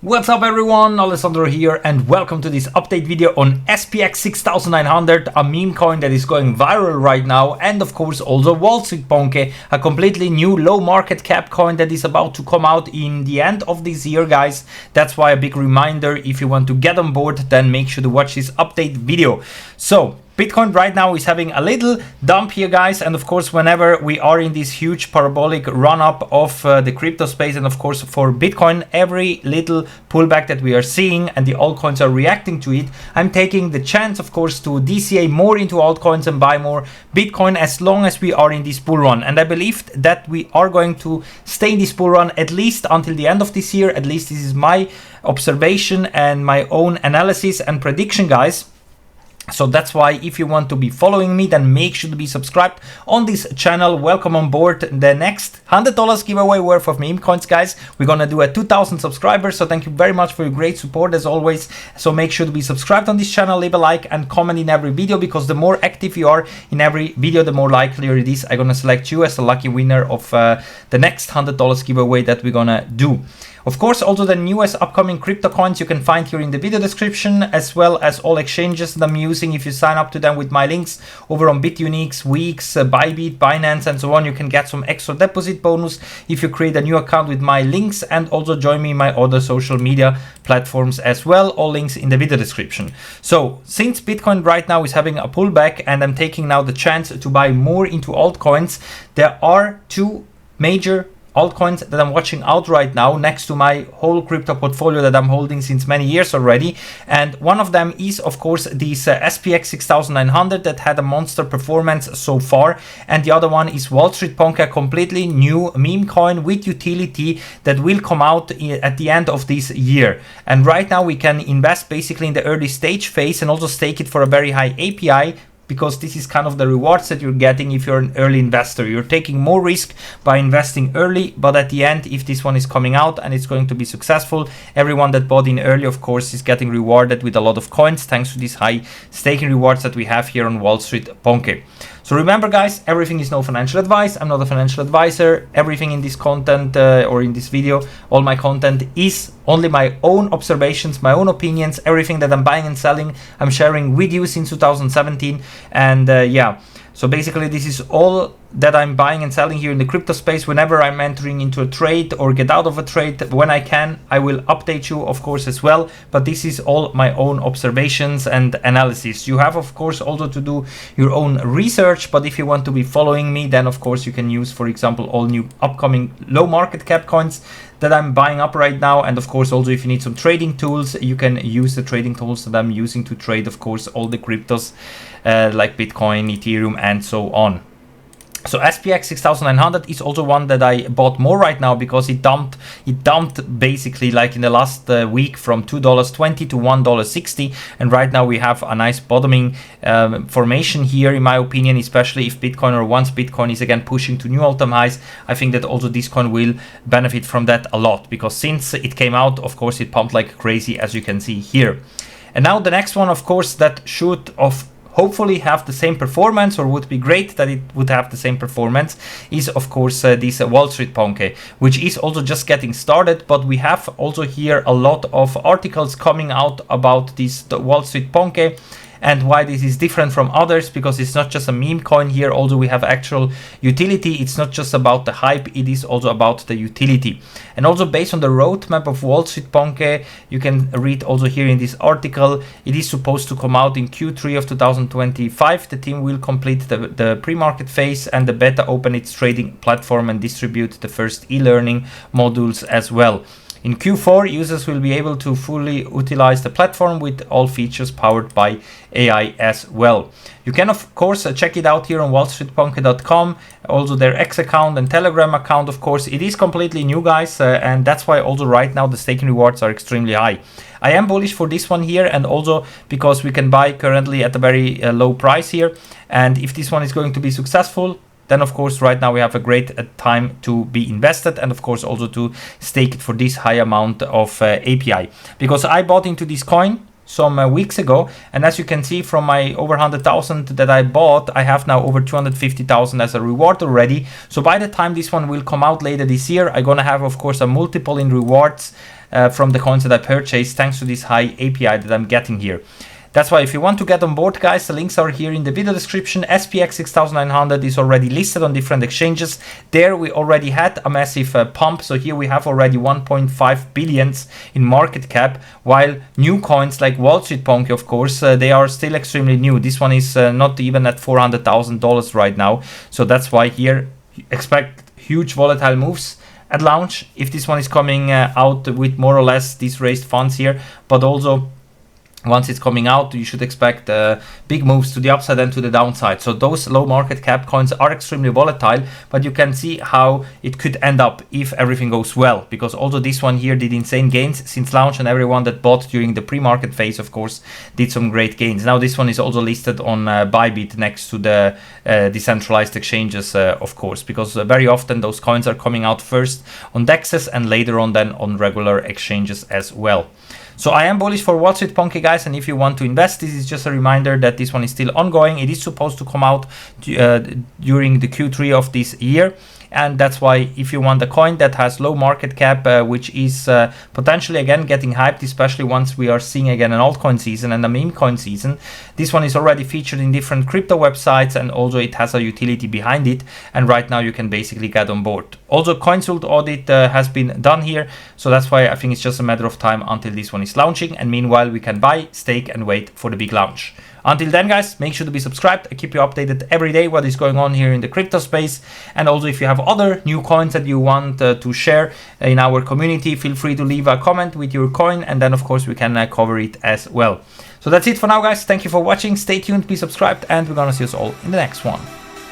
What's up everyone, Alessandro here and welcome to this update video on SPX6900, a meme coin that is going viral right now, and of course also Wall Street Ponke, a completely new low market cap coin that is about to come out in the end of this year, guys. That's why a big reminder, if you want to get on board, then make sure to watch this update video. So Bitcoin right now is having a little dump here, guys, and of course whenever we are in this huge parabolic run-up of the crypto space, and of course for Bitcoin, every little pullback that we are seeing and the altcoins are reacting to it, I'm taking the chance, of course, to DCA more into altcoins and buy more Bitcoin as long as we are in this bull run. And I believe that we are going to stay in this bull run at least until the end of this year. At least this is my observation and my own analysis and prediction, guys. So that's why if you want to be following me, then make sure to be subscribed on this channel. Welcome on board the next $100 giveaway worth of meme coins, guys. We're gonna do a 2,000 subscribers, so thank you very much for your great support as always. So make sure to be subscribed on this channel, leave a like and comment in every video, because the more active you are in every video, the more likely it is I'm gonna select you as the lucky winner of the next $100 giveaway that we're gonna do. Of course, also the newest upcoming crypto coins you can find here in the video description, as well as all exchanges that I'm using. If you sign up to them with my links over on BitUnique, Weeks, Bybit, Binance, and so on, you can get some extra deposit bonus if you create a new account with my links, and also join me in my other social media platforms as well. All links in the video description. So since Bitcoin right now is having a pullback and I'm taking now the chance to buy more into altcoins, there are two major altcoins that I'm watching out right now next to my whole crypto portfolio that I'm holding since many years already. And one of them is of course this SPX6900 that had a monster performance so far, and the other one is Wall Street Ponke, a completely new meme coin with utility that will come out at the end of this year. And right now we can invest basically in the early stage phase and also stake it for a very high API, because this is kind of the rewards that you're getting if you're an early investor. You're taking more risk by investing early, but at the end, if this one is coming out and it's going to be successful, everyone that bought in early, of course, is getting rewarded with a lot of coins thanks to these high staking rewards that we have here on Wall Street Ponke. So remember, guys, everything is no financial advice. I'm not a financial advisor. Everything in this content or in this video, all my content is only my own observations, my own opinions. Everything that I'm buying and selling, I'm sharing with you since 2017. And yeah, so basically this is all that I'm buying and selling here in the crypto space. Whenever I'm entering into a trade or get out of a trade, when I can, I will update you, of course, as well. But this is all my own observations and analysis. You have, of course, also to do your own research. But if you want to be following me, then of course you can use, for example, all new upcoming low market cap coins that I'm buying up right now. And of course, also if you need some trading tools, you can use the trading tools that I'm using to trade, of course, all the cryptos like Bitcoin, Ethereum, and so on. So SPX6900 is also one that I bought more right now, because it dumped basically like in the last week from $2.20 to $1.60, and right now we have a nice bottoming formation here, in my opinion, especially if Bitcoin, or once Bitcoin is again pushing to new all-time highs. I think that also this coin will benefit from that a lot, because since it came out, of course, it pumped like crazy, as you can see here. And now the next one, of course, that should hopefully have the same performance, or would be great that it would have the same performance, is of course this Wall Street Ponke, which is also just getting started. But we have also here a lot of articles coming out about this Wall Street Ponke and why this is different from others, because it's not just a meme coin here. Also we have actual utility. It's not just about the hype, it is also about the utility. And also based on the roadmap of Wall Street Ponke, you can read also here in this article, it is supposed to come out in Q3 of 2025. The team will complete the pre-market phase and the beta open its trading platform and distribute the first e-learning modules as well. In Q4, users will be able to fully utilize the platform with all features powered by AI as well. You can, of course, check it out here on wallstreetponke.com, also their X account and Telegram account. Of course, it is completely new, guys, and that's why also right now the staking rewards are extremely high. I am bullish for this one here, and also because we can buy currently at a very low price here. And if this one is going to be successful, then of course right now we have a great time to be invested, and of course also to stake it for this high amount of API. Because I bought into this coin some weeks ago, and as you can see from my over 100,000 that I bought, I have now over 250,000 as a reward already. So by the time this one will come out later this year, I'm gonna have of course a multiple in rewards from the coins that I purchased thanks to this high API that I'm getting here. That's why if you want to get on board, guys, the links are here in the video description. SPX6900 is already listed on different exchanges. There we already had a massive pump. So here we have already 1.5 billions in market cap, while new coins like Wall Street Ponke, of course, they are still extremely new. This one is not even at $400,000 right now. So that's why here expect huge volatile moves at launch if this one is coming out with more or less these raised funds here, but also once it's coming out, you should expect big moves to the upside and to the downside. So those low market cap coins are extremely volatile, but you can see how it could end up if everything goes well, because also this one here did insane gains since launch, and everyone that bought during the pre-market phase, of course, did some great gains. Now this one is also listed on Bybit next to the decentralized exchanges, of course, because very often those coins are coming out first on DEXs and later on then on regular exchanges as well. So I am bullish for Wall Street Ponke, guys, and if you want to invest, this is just a reminder that this one is still ongoing. It is supposed to come out during the Q3 of this year. And that's why if you want a coin that has low market cap, which is potentially again getting hyped, especially once we are seeing again an altcoin season and a meme coin season, this one is already featured in different crypto websites, and also it has a utility behind it. And right now you can basically get on board. Also, CoinSult audit has been done here, so that's why I think it's just a matter of time until this one is launching. And meanwhile, we can buy, stake, and wait for the big launch. Until then, guys, make sure to be subscribed. I keep you updated every day what is going on here in the crypto space. And also, if you have other new coins that you want to share in our community, feel free to leave a comment with your coin, and then of course we can cover it as well. So that's it for now, guys. Thank you for watching. Stay tuned, be subscribed, and we're gonna see us all in the next one.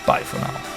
Bye for now.